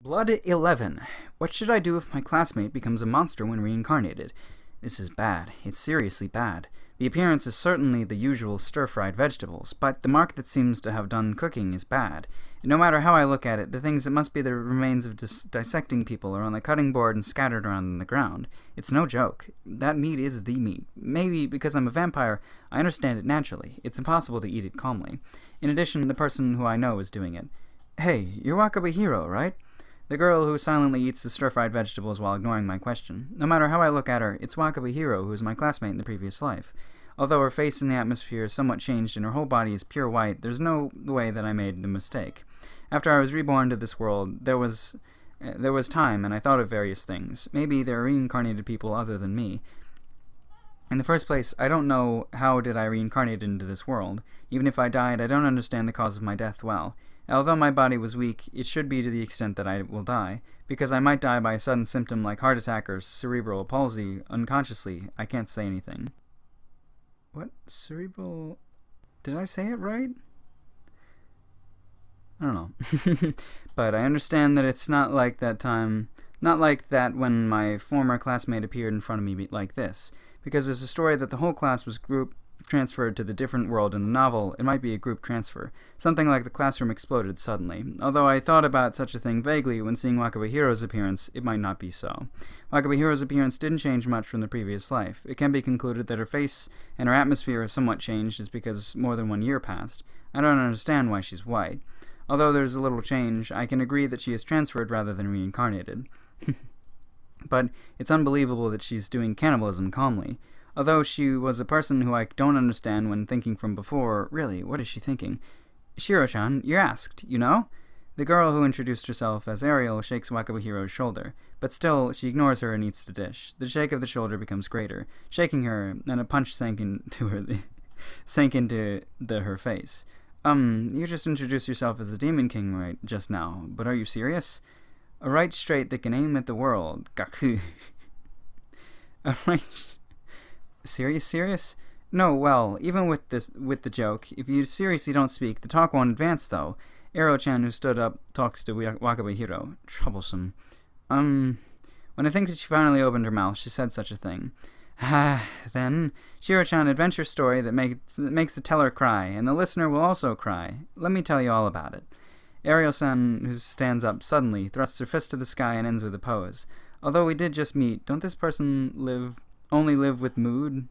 Blood11. What should I do if my classmate becomes a monster when reincarnated? This is bad. It's seriously bad. The appearance is certainly the usual stir-fried vegetables, but the mark that seems to have done cooking is bad. And no matter how I look at it, the things that must be the remains of dissecting people are on the cutting board and scattered around on the ground. It's no joke. That meat is the meat. Maybe because I'm a vampire, I understand it naturally. It's impossible to eat it calmly. In addition, the person who I know is doing it. Hey, you're Wakabe Hiro, right? The girl who silently eats the stir-fried vegetables while ignoring my question. No matter how I look at her, it's Wakabe Hiro, who was my classmate in the previous life. Although her face in the atmosphere is somewhat changed and her whole body is pure white, there's no way that I made the mistake. After I was reborn to this world, there was time, and I thought of various things. Maybe there are reincarnated people other than me. In the first place, I don't know how did I reincarnate into this world. Even if I died, I don't understand the cause of my death well. Although my body was weak, it should be to the extent that I will die, because I might die by a sudden symptom like heart attack or cerebral palsy unconsciously. I can't say anything. What? Cerebral... Did I say it right? I don't know. But I understand that it's not like that time... Not like that when my former classmate appeared in front of me like this. Because there's a story that the whole class was transferred to the different world in the novel. It might be a group transfer. Something like the classroom exploded suddenly. Although I thought about such a thing vaguely when seeing Wakabe Hiro's appearance, it might not be so. Wakabe Hiro's appearance didn't change much from the previous life. It can be concluded that her face and her atmosphere have somewhat changed just because more than 1 year passed. I don't understand why she's white. Although there's a little change, I can agree that she is transferred rather than reincarnated. But it's unbelievable that she's doing cannibalism calmly. Although she was a person who I don't understand when thinking from before, really, what is she thinking? Shiro-chan, you're asked, you know? The girl who introduced herself as Ariel shakes Wakabe Hiro's shoulder, but still, she ignores her and eats the dish. The shake of the shoulder becomes greater, shaking her, and a punch sank into her face. You just introduced yourself as the Demon King right just now, but are you serious? A right straight that can aim at the world. Gaku. A right... Serious? No, well, even with the joke, if you seriously don't speak, the talk won't advance, though. Ero-chan, who stood up, talks to Wakabe Hiro. Troublesome. When I think that she finally opened her mouth, she said such a thing. Then, Shiro-chan, adventure story that makes the teller cry, and the listener will also cry. Let me tell you all about it. Ariel-san, who stands up suddenly, thrusts her fist to the sky and ends with a pose. Although we did just meet, don't this person only live with mood?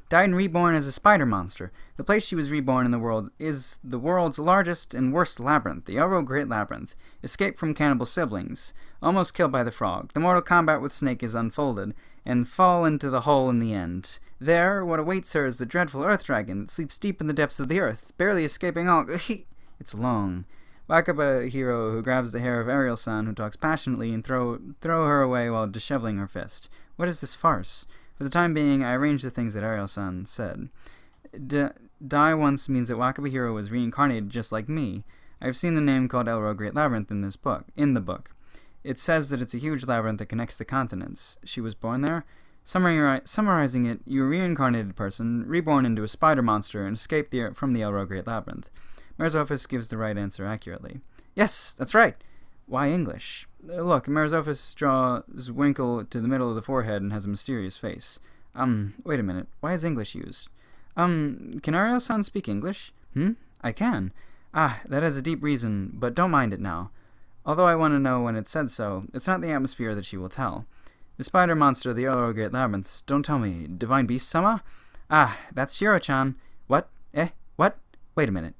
Died and reborn as a spider monster. The place she was reborn in the world is the world's largest and worst labyrinth, the Elro Great Labyrinth. Escaped from cannibal siblings. Almost killed by the frog. The mortal combat with Snake is unfolded, and fall into the hole in the end. There, what awaits her is the dreadful Earth Dragon that sleeps deep in the depths of the earth, barely escaping all... It's long. Wakabe Hiro, who grabs the hair of Ariel-san, who talks passionately, and throw her away while disheveling her fist. What is this farce? For the time being, I arranged the things that Ariel-san said. Die once means that Wakabe Hiro was reincarnated just like me. I've seen the name called Elro Great Labyrinth in the book. It says that it's a huge labyrinth that connects the continents. She was born there? Summarizing it, you were a reincarnated person, reborn into a spider monster, and escaped from the Elro Great Labyrinth. Merzofis gives the right answer accurately. Yes, that's right. Why English? Look, Merzofis draws Winkle to the middle of the forehead and has a mysterious face. Wait a minute. Why is English used? Can Ariel-san speak English? I can. That has a deep reason, but don't mind it now. Although I want to know when it said so, it's not the atmosphere that she will tell. The spider monster of the Elro Great Labyrinth, don't tell me, Divine Beast-sama? That's Shiro-chan. What? What? Wait a minute.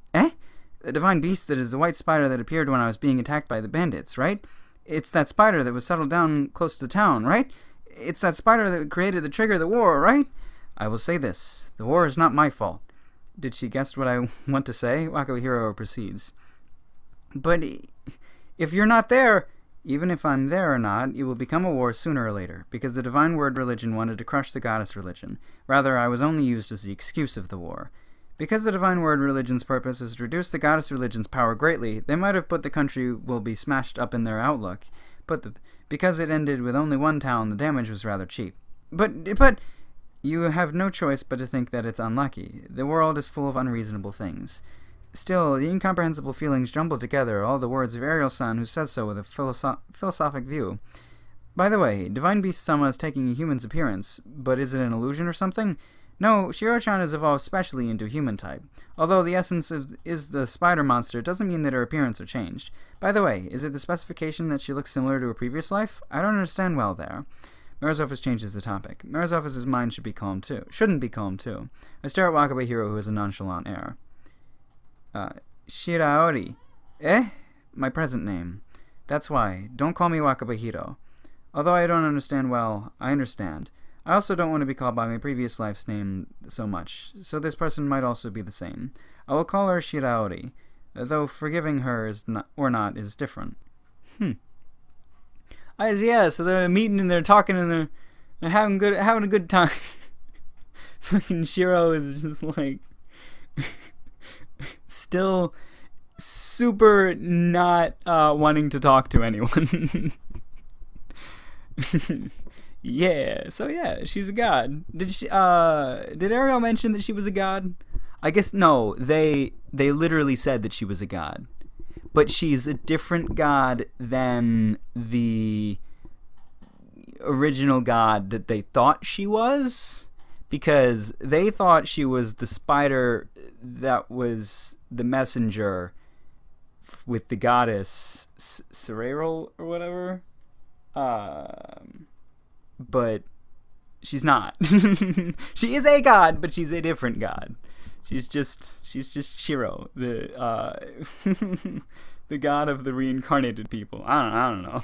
The divine beast that is the white spider that appeared when I was being attacked by the bandits, right? It's that spider that was settled down close to the town, right? It's that spider that created the trigger of the war, right? I will say this. The war is not my fault. Did she guess what I want to say? Wakabe Hiro proceeds. But if you're not there, even if I'm there or not, it will become a war sooner or later, because the divine word religion wanted to crush the goddess religion. Rather, I was only used as the excuse of the war. Because the divine word religion's purpose is to reduce the goddess religion's power greatly, they might have put the country will be smashed up in their outlook. Because it ended with only one town, the damage was rather cheap. But you have no choice but to think that it's unlucky. The world is full of unreasonable things. Still, the incomprehensible feelings jumbled together, all the words of Ariel-san who says so with a philosophic view. By the way, Divine Beast Sama is taking a human's appearance, but is it an illusion or something? No, Shiro-chan has evolved specially into a human type. Although the essence is the spider monster, doesn't mean that her appearance have changed. By the way, is it the specification that she looks similar to a previous life? I don't understand well there. Maruzofus changes the topic. Maruzofus' mind shouldn't be calm too. I stare at Wakabe Hiro, who has a nonchalant air. Shiraori. Eh? My present name. That's why. Don't call me Wakabe Hiro. Although I don't understand well, I understand. I also don't want to be called by my previous life's name so much, so this person might also be the same. I will call her Shiraori, though forgiving her not is different. Yeah, so they're meeting and they're talking and they're having a good time. Fucking Shiro is just like still super not wanting to talk to anyone. Yeah, so yeah, she's a god. Did Ariel mention that she was a god? I guess no, they literally said that she was a god. But she's a different god than the original god that they thought she was, because they thought she was the spider that was the messenger with the goddess Cerebral or whatever. But she's not. She is a god, but she's a different god. She's just Shiro, the the god of the reincarnated people. I don't know.